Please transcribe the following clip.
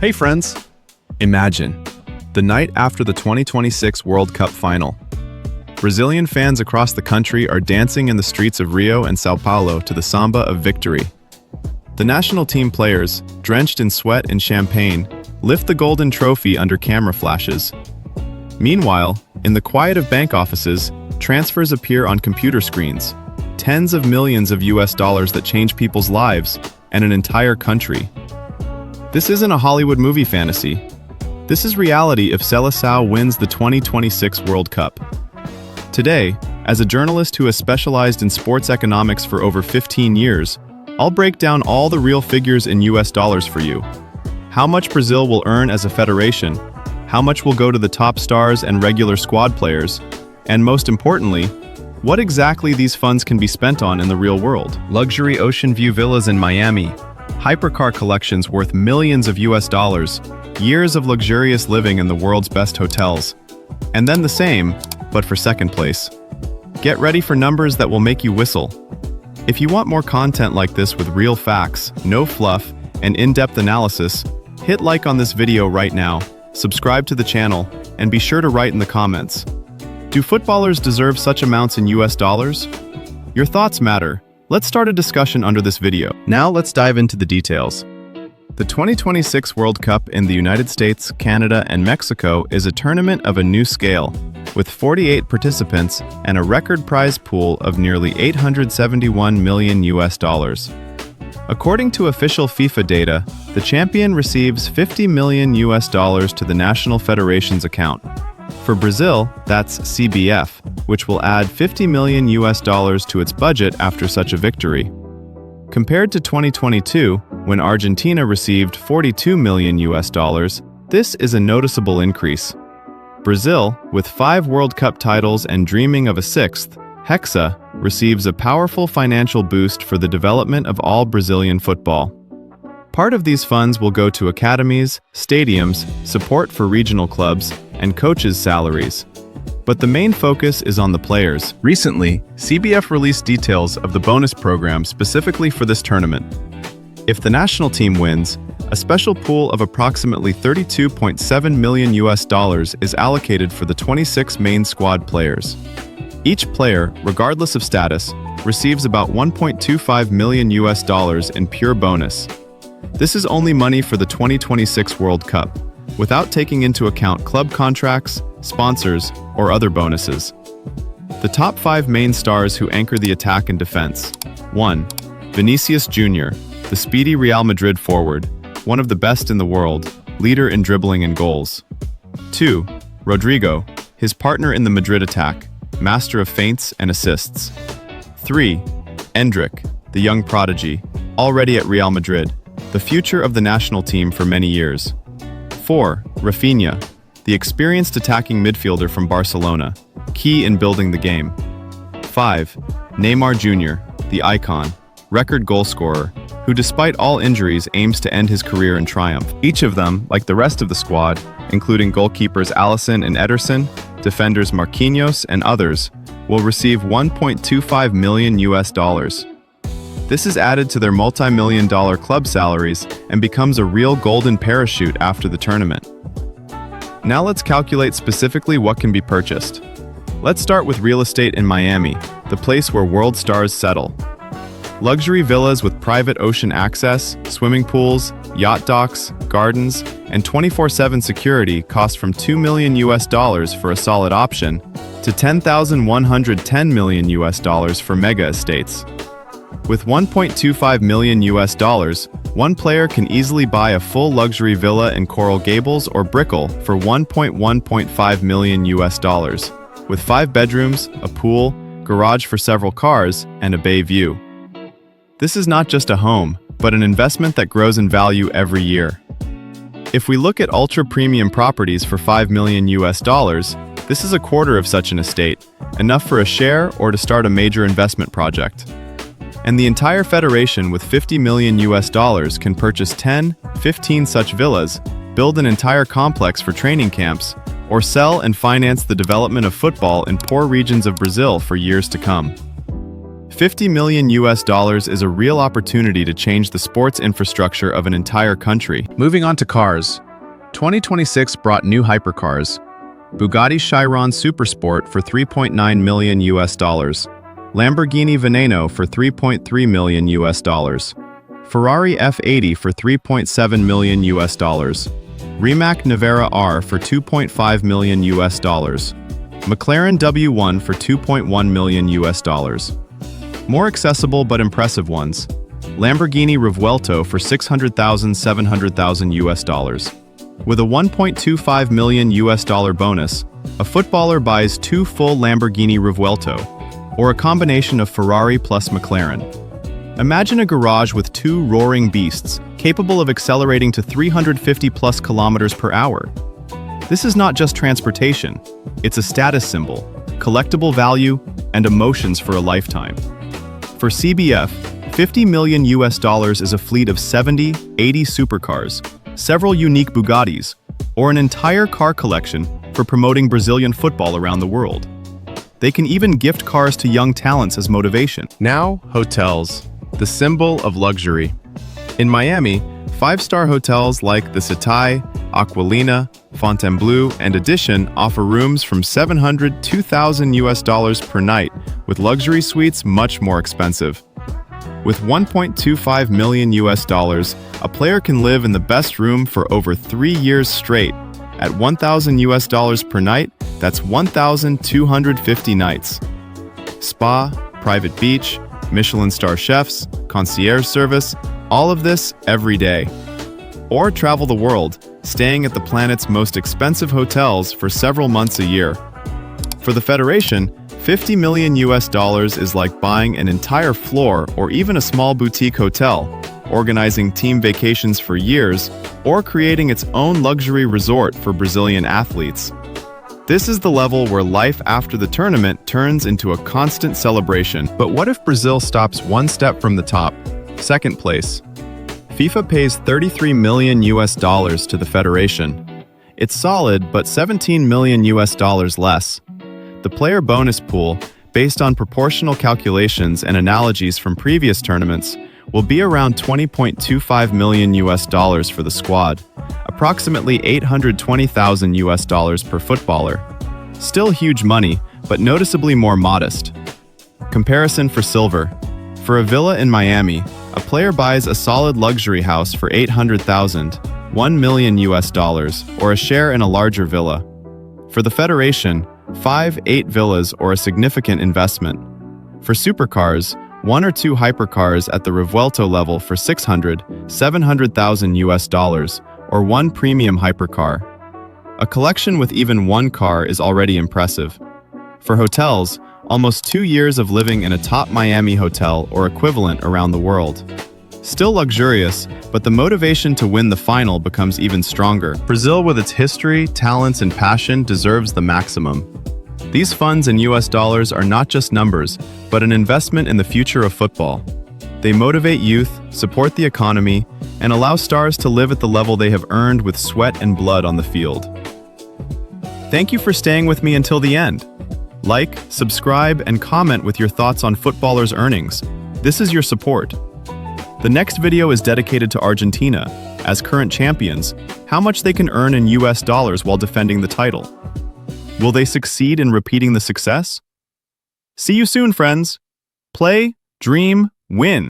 Hey friends! Imagine, the night after the 2026 World Cup final. Brazilian fans across the country are dancing in the streets of Rio and Sao Paulo to the samba of victory. The national team players, drenched in sweat and champagne, lift the golden trophy under camera flashes. Meanwhile, in the quiet of bank offices, transfers appear on computer screens. Tens of millions of US dollars that change people's lives and an entire country. This isn't a Hollywood movie fantasy. This is reality if Seleção wins the 2026 World Cup. Today, as a journalist who has specialized in sports economics for over 15 years, I'll break down all the real figures in US dollars for you. How much Brazil will earn as a federation, how much will go to the top stars and regular squad players, and most importantly, what exactly these funds can be spent on in the real world. Luxury ocean view villas in Miami, hypercar collections worth millions of US dollars, years of luxurious living in the world's best hotels. And then the same, but for second place. Get ready for numbers that will make you whistle. If you want more content like this with real facts, no fluff, and in-depth analysis, hit like on this video right now, subscribe to the channel, and be sure to write in the comments. Do footballers deserve such amounts in US dollars? Your thoughts matter. Let's start a discussion under this video. Now let's dive into the details. The 2026 World Cup in the United States, Canada, and Mexico is a tournament of a new scale, with 48 participants and a record prize pool of nearly 871 million US dollars. According to official FIFA data, the champion receives 50 million US dollars to the National Federation's account. For Brazil, that's CBF, which will add 50 million US dollars to its budget after such a victory. Compared to 2022, when Argentina received 42 million US dollars, this is a noticeable increase. Brazil, with 5 World Cup titles and dreaming of a 6th, Hexa, receives a powerful financial boost for the development of all Brazilian football. Part of these funds will go to academies, stadiums, support for regional clubs, and coaches' salaries. But the main focus is on the players. Recently, CBF released details of the bonus program specifically for this tournament. If the national team wins, a special pool of approximately 32.7 million US dollars is allocated for the 26 main squad players. Each player, regardless of status, receives about 1.25 million US dollars in pure bonus. This is only money for the 2026 World Cup, without taking into account club contracts, sponsors, or other bonuses. The top 5 main stars who anchor the attack and defense. 1. Vinícius Júnior, the speedy Real Madrid forward, one of the best in the world, leader in dribbling and goals. 2. Rodrygo, his partner in the Madrid attack, master of feints and assists. 3. Endrick, the young prodigy, already at Real Madrid, the future of the national team for many years. 4. Raphinha, the experienced attacking midfielder from Barcelona, key in building the game. 5. Neymar Júnior, the icon, record goalscorer, who despite all injuries aims to end his career in triumph. Each of them, like the rest of the squad, including goalkeepers Alisson and Ederson, defenders Marquinhos, and others, will receive 1.25 million US dollars. This is added to their multi-million-dollar club salaries and becomes a real golden parachute after the tournament. Now let's calculate specifically what can be purchased. Let's start with real estate in Miami, the place where world stars settle. Luxury villas with private ocean access, swimming pools, yacht docks, gardens, and 24/7 security cost from 2 million US dollars for a solid option to 10,110 million US dollars for mega estates. With 1.25 million US dollars, one player can easily buy a full luxury villa in Coral Gables or Brickell for 1.1.5 million US dollars, with 5 bedrooms, a pool, garage for several cars, and a bay view. This is not just a home, but an investment that grows in value every year. If we look at ultra-premium properties for 5 million US dollars, this is a quarter of such an estate, enough for a share or to start a major investment project. And the entire federation with 50 million US dollars can purchase 10, 15 such villas, build an entire complex for training camps, or sell and finance the development of football in poor regions of Brazil for years to come. $50 million is a real opportunity to change the sports infrastructure of an entire country. Moving on to cars. 2026 brought new hypercars. Bugatti Chiron Supersport for $3.9 million, Lamborghini Veneno for $3.3 million, Ferrari F80 for $3.7 million, Rimac Nevera R for $2.5 million, McLaren W1 for $2.1 million. More accessible but impressive ones. Lamborghini Revuelto for $700,000. With a $1.25 million bonus, a footballer buys 2 full Lamborghini Revuelto, or a combination of Ferrari plus McLaren. Imagine a garage with 2 roaring beasts, capable of accelerating to 350 plus kilometers per hour. This is not just transportation, it's a status symbol, collectible value, and emotions for a lifetime. For CBF, $50 million is a fleet of 70, 80 supercars, several unique Bugattis, or an entire car collection for promoting Brazilian football around the world. They can even gift cars to young talents as motivation. Now, hotels, the symbol of luxury. In Miami, 5-star hotels like the Setai, Aquilina, Fontainebleau, and Edition offer rooms from $700 to $2,000 per night, with luxury suites much more expensive. With $1.25 million, a player can live in the best room for over 3 years straight. At $1,000 per night, that's 1,250 nights. Spa, private beach, Michelin star chefs, concierge service, all of this every day. Or travel the world, staying at the planet's most expensive hotels for several months a year. For the Federation, $50 million is like buying an entire floor or even a small boutique hotel, organizing team vacations for years, or creating its own luxury resort for Brazilian athletes. This is the level where life after the tournament turns into a constant celebration. But what if Brazil stops one step from the top? Second place. FIFA pays $33 million to the Federation. It's solid, but $17 million less. The player bonus pool, based on proportional calculations and analogies from previous tournaments, will be around $20.25 million for the squad, approximately $820,000 per footballer. Still huge money, but noticeably more modest. Comparison for silver. For a villa in Miami, a player buys a solid luxury house for $800,000, $1 million, or a share in a larger villa. For the Federation, 5-8 villas or a significant investment. For supercars, 1 or 2 hypercars at the Revuelto level for $700,000, or 1 premium hypercar. A collection with even 1 car is already impressive. For hotels, almost 2 years of living in a top Miami hotel or equivalent around the world. Still luxurious, but the motivation to win the final becomes even stronger. Brazil, with its history, talents, and passion, deserves the maximum. These funds in US dollars are not just numbers, but an investment in the future of football. They motivate youth, support the economy, and allow stars to live at the level they have earned with sweat and blood on the field. Thank you for staying with me until the end. Like, subscribe, and comment with your thoughts on footballers' earnings. This is your support. The next video is dedicated to Argentina, as current champions, how much they can earn in US dollars while defending the title. Will they succeed in repeating the success? See you soon, friends. Play, dream, win.